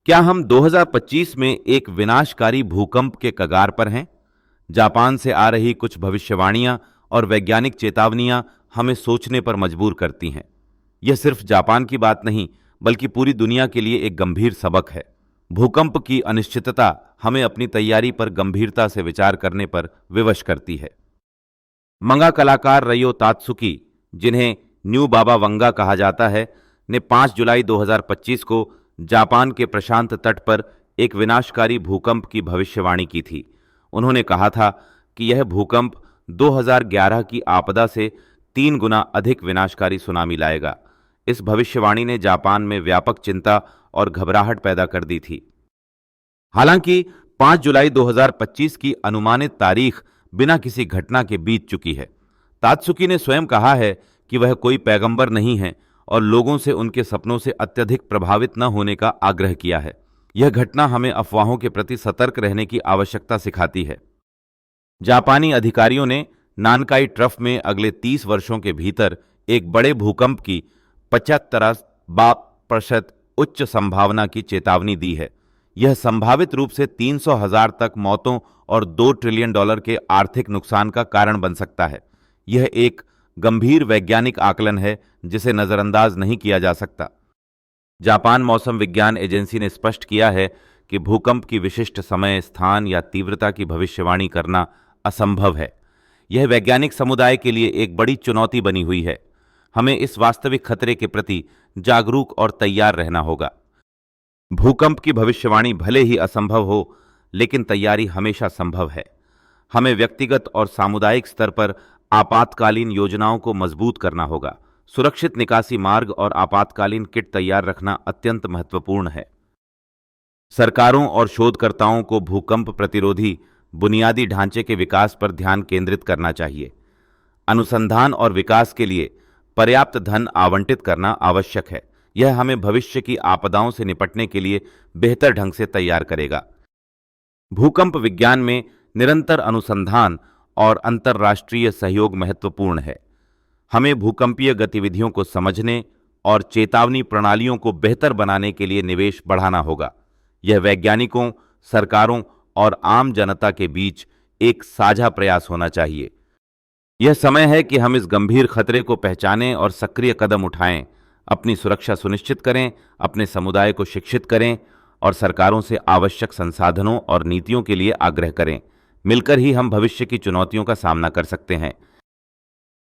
क्या हम 2025 में एक विनाशकारी भूकंप के कगार पर हैं? जापान से आ रही कुछ भविष्यवाणियां और वैज्ञानिक चेतावनियां हमें सोचने पर मजबूर करती हैं। यह सिर्फ जापान की बात नहीं, बल्कि पूरी दुनिया के लिए एक गंभीर सबक है। भूकंप की अनिश्चितता हमें अपनी तैयारी पर गंभीरता से विचार करने पर विवश करती है। मंगा कलाकार रयो तात्सुकी, जिन्हें न्यू बाबा वंगा कहा जाता है, ने 5 जुलाई 2025 को जापान के प्रशांत तट पर एक विनाशकारी भूकंप की भविष्यवाणी की थी। उन्होंने कहा था कि यह भूकंप 2011 की आपदा से 3 गुना अधिक विनाशकारी सुनामी लाएगा। इस भविष्यवाणी ने जापान में व्यापक चिंता और घबराहट पैदा कर दी थी। हालांकि 5 जुलाई 2025 की अनुमानित तारीख बिना किसी घटना के बीत चुकी है। तात्सुकी ने स्वयं कहा है कि वह कोई पैगंबर नहीं है और लोगों से उनके सपनों से अत्यधिक प्रभावित न होने का आग्रह किया है। यह घटना हमें अफवाहों के प्रति सतर्क रहने की आवश्यकता सिखाती है। जापानी अधिकारियों ने नानकाई ट्रफ में अगले 30 वर्षों के भीतर एक बड़े भूकंप की 75% उच्च संभावना की चेतावनी दी है। यह संभावित रूप से 300,000 तक मौतों और $2 ट्रिलियन के आर्थिक नुकसान का कारण बन सकता है। यह एक गंभीर वैज्ञानिक आकलन है जिसे नजरअंदाज नहीं किया जा सकता। जापान मौसम विज्ञान एजेंसी ने स्पष्ट किया है कि भूकंप की विशिष्ट समय, स्थान या तीव्रता की भविष्यवाणी करना असंभव है। यह वैज्ञानिक समुदाय के लिए एक बड़ी चुनौती बनी हुई है। हमें इस वास्तविक खतरे के प्रति जागरूक और तैयार रहना होगा। भूकंप की भविष्यवाणी भले ही असंभव हो, लेकिन तैयारी हमेशा संभव है। हमें व्यक्तिगत और सामुदायिक स्तर पर आपातकालीन योजनाओं को मजबूत करना होगा। सुरक्षित निकासी मार्ग और आपातकालीन किट तैयार रखना अत्यंत महत्वपूर्ण है। सरकारों और शोधकर्ताओं को भूकंप प्रतिरोधी बुनियादी ढांचे के विकास पर ध्यान केंद्रित करना चाहिए। अनुसंधान और विकास के लिए पर्याप्त धन आवंटित करना आवश्यक है। यह हमें भविष्य की आपदाओं से निपटने के लिए बेहतर ढंग से तैयार करेगा। भूकंप विज्ञान में निरंतर अनुसंधान और अंतर्राष्ट्रीय सहयोग महत्वपूर्ण है। हमें भूकंपीय गतिविधियों को समझने और चेतावनी प्रणालियों को बेहतर बनाने के लिए निवेश बढ़ाना होगा। यह वैज्ञानिकों, सरकारों और आम जनता के बीच एक साझा प्रयास होना चाहिए। यह समय है कि हम इस गंभीर खतरे को पहचानें और सक्रिय कदम उठाएं। अपनी सुरक्षा सुनिश्चित करें, अपने समुदाय को शिक्षित करें और सरकारों से आवश्यक संसाधनों और नीतियों के लिए आग्रह करें। मिलकर ही हम भविष्य की चुनौतियों का सामना कर सकते हैं।